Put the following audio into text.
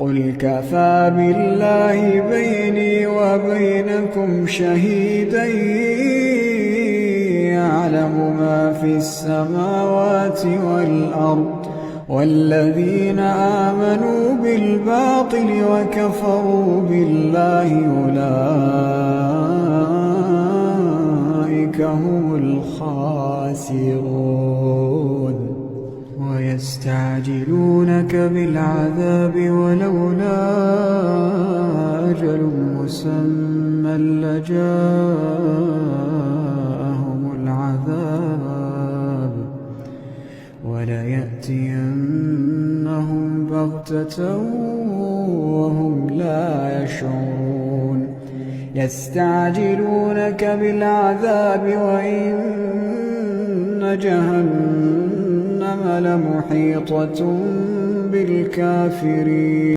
قل كفى بالله بيني وبينكم شهيدا يعلم ما في السماوات والأرض والذين آمنوا بالباطل وكفروا بالله أولئك هم الخاسرون ويستعجلونك بالعذاب ولولا أجل مسمى لجاءهم العذاب وليأتينهم بغتة وهم لا يشعرون يستعجلونك بالعذاب وإن جهنم لمحيطة بالكافرين